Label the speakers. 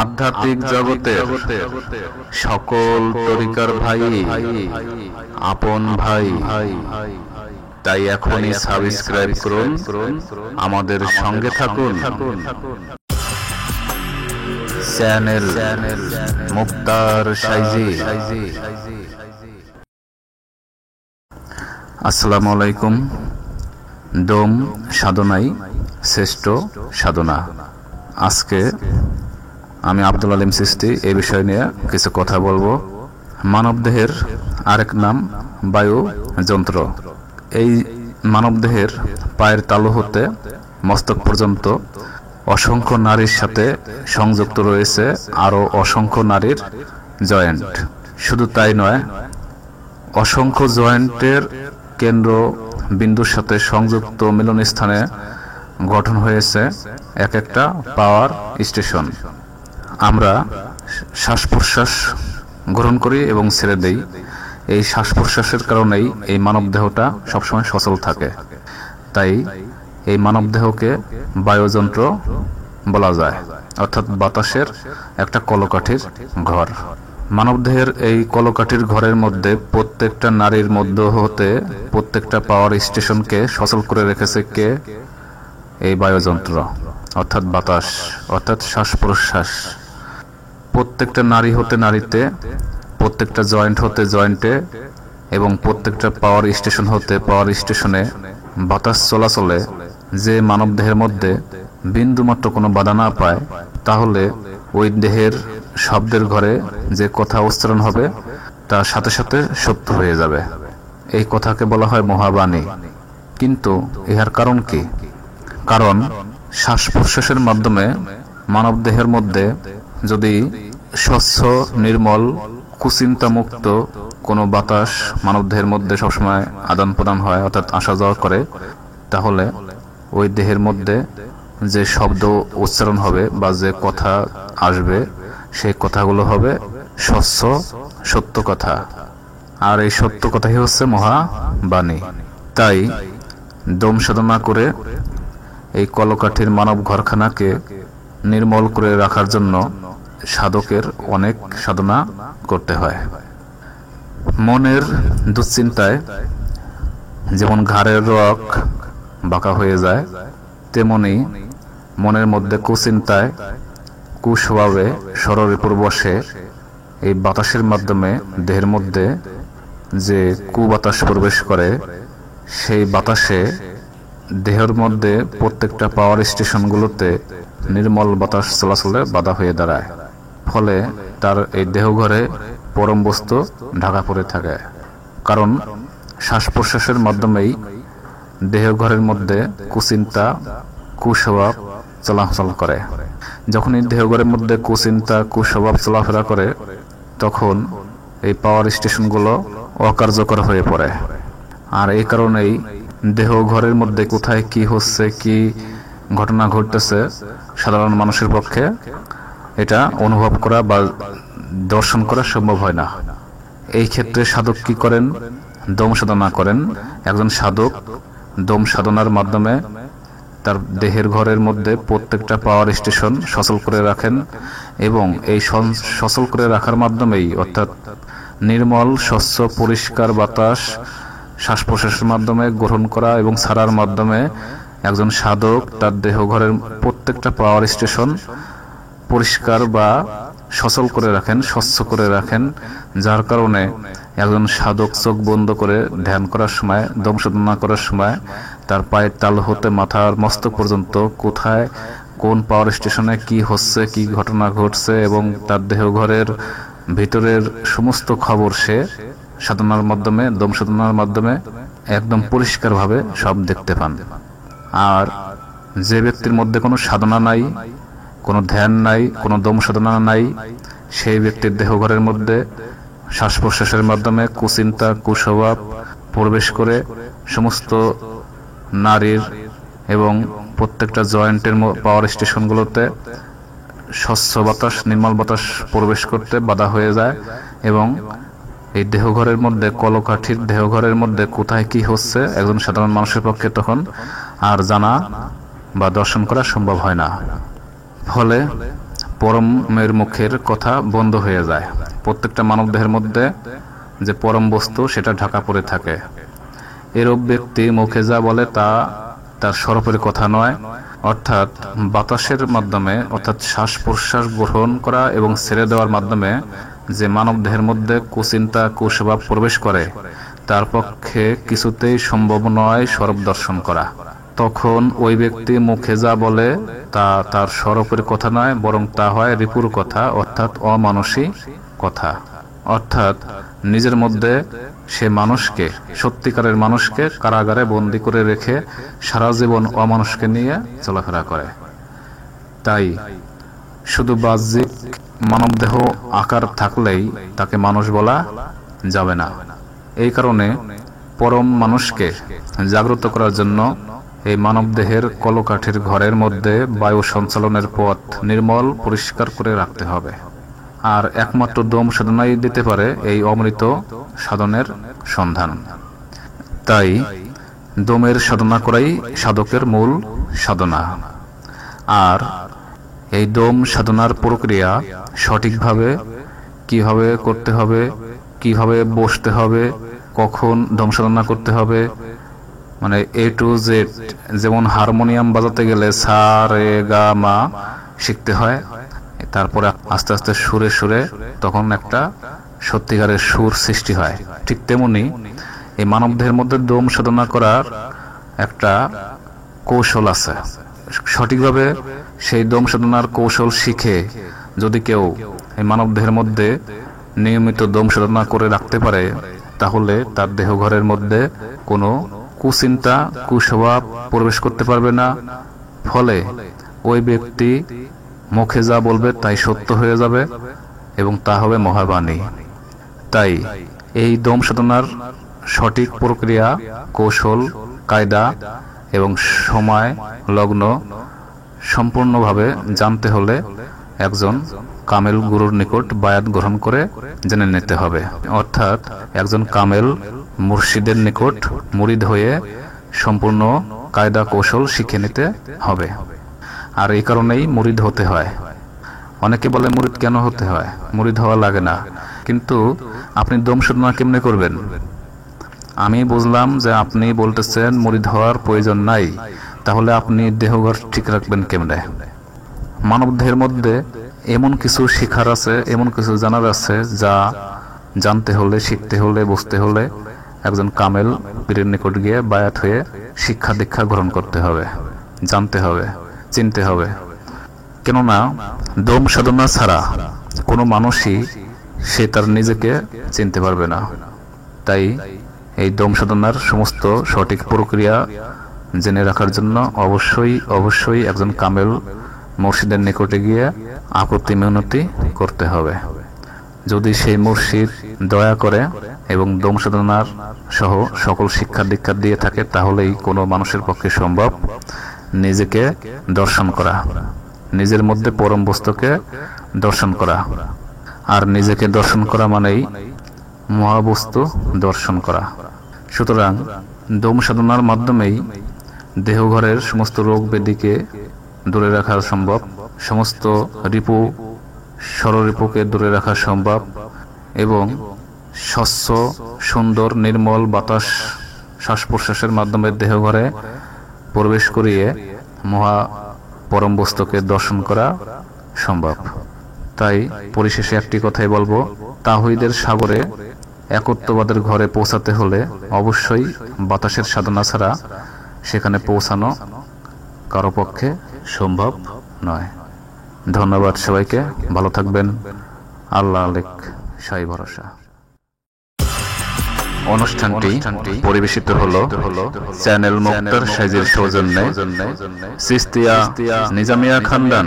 Speaker 1: আধ্যাত্মিক জগতের সকল তরিকার ভাই, আপন ভাই। তাই এখনই সাবস্ক্রাইব করুন, আমাদের সঙ্গে থাকুন। চ্যানেল মুক্তার সাইজি। আসসালামু আলাইকুম। দম সাধনাই শ্রেষ্ঠ সাধনা। আজকে আমি আব্দুল আলিম চিশতি এই বিষয় নিয়ে কিছু কথা বলবো। মানবদেহের আরেক নাম বায়ু যন্ত্র। এই মানবদেহের পায়ের তালু হতে মস্তক পর্যন্ত অসংখ্য নারীর সাথে সংযুক্ত রয়েছে আরও অসংখ্য নারীর জয়েন্ট। শুধু তাই নয়, অসংখ্য জয়েন্টের কেন্দ্র বিন্দুর সাথে সংযুক্ত মিলনস্থানে গঠন হয়েছে এক একটা পাওয়ার স্টেশন। আমরা শ্বাস প্রশ্বাস গ্রহণ করি এবং ছেড়ে দেই। এই শ্বাস প্রশ্বাসের কারণেই এই মানবদেহটা সবসময় সচল থাকে। তাই এই মানবদেহকে বায়ুযন্ত্র বলা যায়, অর্থাৎ বাতাসের একটা কলকাঠির ঘর। মানবদেহের এই কলকাঠির ঘরের মধ্যে প্রত্যেকটা নারীর মধ্যে হতে প্রত্যেকটা পাওয়ার স্টেশনকে সচল করে রেখেছে কে? এই বায়ুযন্ত্র, অর্থাৎ বাতাস, অর্থাৎ শ্বাস প্রশ্বাস। প্রত্যেকটা নারী হতে নারীতে, প্রত্যেকটা জয়েন্ট হতে জয়েন্টে এবং প্রত্যেকটা পাওয়ার স্টেশন হতে পাওয়ার স্টেশনে বাতাস চলাচলে যে মানবদেহের মধ্যে বিন্দুমাত্র কোনো বাধা না পায়, তাহলে ওই দেহের শব্দের ঘরে যে কথা উচ্চারণ হবে তার সাথে সাথে সত্য হয়ে যাবে। এই কথাকে বলা হয় মহাবাণী। কিন্তু ইহার কারণ কি? কারণ শ্বাস প্রশ্বাসের মাধ্যমে মানবদেহের মধ্যে যদি স্বচ্ছ নির্মল কুচিন্তা মুক্ত কোনো বাতাস মানবদেহের মধ্যে সবসময় আদান প্রদান হয়, অর্থাৎ আসা যাওয়া করে, তাহলে ওই দেহের মধ্যে যে শব্দ উচ্চারণ হবে বা যে কথা আসবে সেই কথাগুলো হবে স্বচ্ছ সত্য কথা। আর এই সত্য কথাই হচ্ছে মহাবাণী। তাই দম সাধনা করে এই কলকাঠির মানব ঘরখানাকে নির্মল করে রাখার জন্য সাধকের অনেক সাধনা করতে হয়। মনের দুশ্চিন্তায় যেমন ঘাড়ের রগ বাঁকা হয়ে যায়, তেমনি মনের মধ্যে কুচিন্তায় কুস্বভাবে ষড়রিপুর বসে এই বাতাসের মাধ্যমে দেহের মধ্যে যে কুবাতাস প্রবেশ করে, সেই বাতাসে দেহের মধ্যে প্রত্যেকটা পাওয়ার স্টেশনগুলোতে নির্মল বাতাস চলাচলে বাধা হয়ে দাঁড়ায়। ফলে তার এই দেহঘরে পরম বস্তু ঢাকা পড়ে থাকে। কারণ শ্বাস প্রশ্বাসের মাধ্যমেই দেহঘরের মধ্যে কুচিন্তা কুস্বভাব চলাচল করে। যখন এই দেহঘরের মধ্যে কুচিন্তা কুস্বভাব চলাফেরা করে, তখন এই পাওয়ার স্টেশনগুলো অকার্যকর হয়ে পড়ে। আর এই কারণেই দেহ ঘরের মধ্যে কোথায় কি হচ্ছে, কি ঘটনা ঘটতেছে, সাধারণ মানুষের পক্ষে এটা অনুভব করা বা দর্শন করা সম্ভব হয় না। এই ক্ষেত্রে সাধক কি করেন? দম সাধনা করেন। একজন সাধক দম সাধনার মাধ্যমে তার দেহের ঘরের মধ্যে প্রত্যেকটা পাওয়ার স্টেশন সচল করে রাখেন এবং এই সচল করে রাখার মাধ্যমেই, অর্থাৎ নির্মল স্বচ্ছ পরিষ্কার বাতাস শ্বাস প্রশ্বাসের মাধ্যমে গ্রহণ করা এবং ছাড়ার মাধ্যমে একজন সাধক তার দেহঘরের প্রত্যেকটা পাওয়ার স্টেশন পরিষ্কার বা সচল করে রাখেন, স্বচ্ছ করে রাখেন। যার কারণে একজন সাধক চোখ বন্ধ করে ধ্যান করার সময়, দম সাধনা করার সময় তার পায়ের তালু হতে মাথার মস্তক পর্যন্ত কোথায় কোন পাওয়ার স্টেশনে কি হচ্ছে, কি ঘটনা ঘটছে এবং তার দেহঘরের ভিতরের সমস্ত খবর সে সাধনার মাধ্যমে, দম সাধনার মাধ্যমে একদম পরিষ্কারভাবে সব দেখতে পান। আর যে ব্যক্তির মধ্যে কোনো সাধনা নাই, কোনো ধ্যান নাই, কোনো দম সাধনা নাই, সেই ব্যক্তির দেহঘরের মধ্যে শ্বাস প্রশ্বাসের মাধ্যমে কুচিন্তা কুস্বভাব প্রবেশ করে সমস্ত নারীর এবং প্রত্যেকটা জয়েন্টের পাওয়ার স্টেশনগুলোতে স্বচ্ছ বাতাস, নির্মল বাতাস প্রবেশ করতে বাধা হয়ে যায় এবং এই দেহঘরের মধ্যে, কলকাঠির দেহঘরের মধ্যে কোথায় কি হচ্ছে একজন সাধারণ মানুষের পক্ষে তখন আর জানা বা দর্শন করা সম্ভব হয় না। ফলে পরমের মুখের কথা বন্ধ হয়ে যায়। প্রত্যেকটা মানব দেহের মধ্যে যে পরম বস্তু সেটা ঢাকা পড়ে থাকে। এরূপ ব্যক্তি মুখে যা বলে তা তার স্বরূপের কথা নয়, অর্থাৎ বাতাসের মাধ্যমে অর্থাৎ শ্বাস প্রশ্বাস গ্রহণ করা এবং ছেড়ে দেওয়ার মাধ্যমে যে মানব দেহের মধ্যে কুচিন্তা কুস্বভাব প্রবেশ করে তার পক্ষে কিছুতেই সম্ভব নয় স্বরূপ দর্শন করা। তখন ওই ব্যক্তি মুখে যা বলে তা তার স্বরূপের কথা নয়, বরং তা হয় রিপুর কথা, অর্থাৎ অমানসী কথা। অর্থাৎ নিজের মধ্যে সে মানুষকে, সত্যিকারের মানুষকে কারাগারে বন্দী করে রেখে সারা জীবন অমানুষকে নিয়ে চলাফেরা করে। তাই শুধু বাহ্যিক মানবদেহ আকার থাকলেই তাকে মানুষ বলা যাবে না। এই কারণে পরম মানুষকে জাগ্রত করার জন্য এই মানবদেহের কলকাঠির ঘরের মধ্যে বায়ু সঞ্চালনের পথ নির্মল পরিষ্কার করে রাখতে হবে। আর একমাত্র দম সাধনাই দিতে পারে এই অমৃত সাধনের সন্ধান। তাই দমের সাধনা করাই সাধকের মূল সাধনা। আর এই দম সাধনার প্রক্রিয়া সঠিকভাবে কিভাবে করতে হবে, কিভাবে বসতে হবে, কখন দম সাধনা করতে হবে, মানে A to Z, যেমন হারমোনিয়াম বাজাতে গেলে সা রে গা মা শিখতে হয়, তারপরে আস্তে আস্তে সুরে সুরে তখন একটা সত্যিকারের সুর সৃষ্টি হয়। ঠিক তেমনি এই মানবদেহের মধ্যে দম সাধনা করার একটা কৌশল আছে। সঠিকভাবে সেই দম সাধনার কৌশল শিখে যদি কেউ এই মানবদেহের মধ্যে নিয়মিত দম সাধনা করে রাখতে পারে, তাহলে তার দেহঘরের মধ্যে কোনো কুচিন্তা কুস্বভাব প্রবেশ করতে পারবে না। ফলে ওই ব্যক্তি মুখে যা বলবে তাই সত্য হয়ে যাবে এবং তা হবে মহাবাণী। তাই এই দম সাধনার সঠিক প্রক্রিয়া, কৌশল, কায়দা এবং সময় লগ্ন সম্পূর্ণভাবে জানতে হলে একজন কামেল গুরুর নিকট বায়াত গ্রহণ করে জেনে নিতে হবে। অর্থাৎ একজন কামেল মুর্শিদের নিকট মুরিদ হয়ে সম্পূর্ণ কায়দা কৌশল শিখে নিতে হবে। আর এই কারণেই মুরিদ হতে হয়। অনেকে বলে মুরিদ কেন হতে হয়, মুরিদ হওয়া লাগে না। কিন্তু আপনি দম সাধনা কেমনে করবেন? আমি বুঝলাম যে আপনি বলতেছেন মুরিদ হওয়ার প্রয়োজন নাই, তাহলে আপনি দেহঘর ঠিক রাখবেন কেমনে? মানব দেহের মধ্যে এমন কিছু শিখার আছে, এমন কিছু জানার আছে, যা জানতে হলে, শিখতে হলে, বুঝতে হলে একজন কামেল পীরের নিকট গিয়ে বায়াত হয়ে শিক্ষা দীক্ষা গ্রহণ করতে হবে, জানতে হবে, চিনতে হবে। কেননা দম সাধনা ছাড়া কোনো মানুষই সে তার নিজেকে চিনতে পারবে না। তাই এই দম সাধনার সমস্ত সঠিক প্রক্রিয়া জেনে রাখার জন্য অবশ্যই একজন কামেল মুর্শিদের নিকটে গিয়ে আকুতি মিনতি করতে হবে। যদি সেই মুর্শিদ দয়া করে এবং দম সাধনার সহ সকল শিক্ষা দীক্ষা দিয়ে থাকে, তাহলেই কোনো মানুষের পক্ষে সম্ভব নিজেকে দর্শন করা, নিজের মধ্যে পরম বস্তুকে দর্শন করা। আর নিজেকে দর্শন করা মানেই মহাবস্তু দর্শন করা। সুতরাং দম সাধনার মাধ্যমেই দেহঘরের সমস্ত রোগ ব্যাধিকে দূরে রাখা সম্ভব, সমস্ত রিপু ষড়রিপুকে দূরে রাখা সম্ভব এবং স্বচ্ছ সুন্দর নির্মল বাতাস শ্বাস প্রশ্বাসের মাধ্যমে দেহঘরে প্রবেশ করিয়ে মহা পরম বস্তুকে দর্শন করা সম্ভব। তাই পরিশেষে একটি কথাই বলবো, তাওহীদের সাগরে একত্ববাদের ঘরে পৌঁছাতে হলে অবশ্যই বাতাসের সাধনা ছাড়া সেখানে পৌঁছানো কারো পক্ষে সম্ভব নয়। ধন্যবাদ সবাইকে, ভালো থাকবেন। আল্লাহ আলেক, সাই ভরসা। অনুষ্ঠানটি পরিবেশিত হলো চ্যানেল মুক্তার সাইজের সৌজন্যে চিশতিয়া নিজামিয়া খানদান।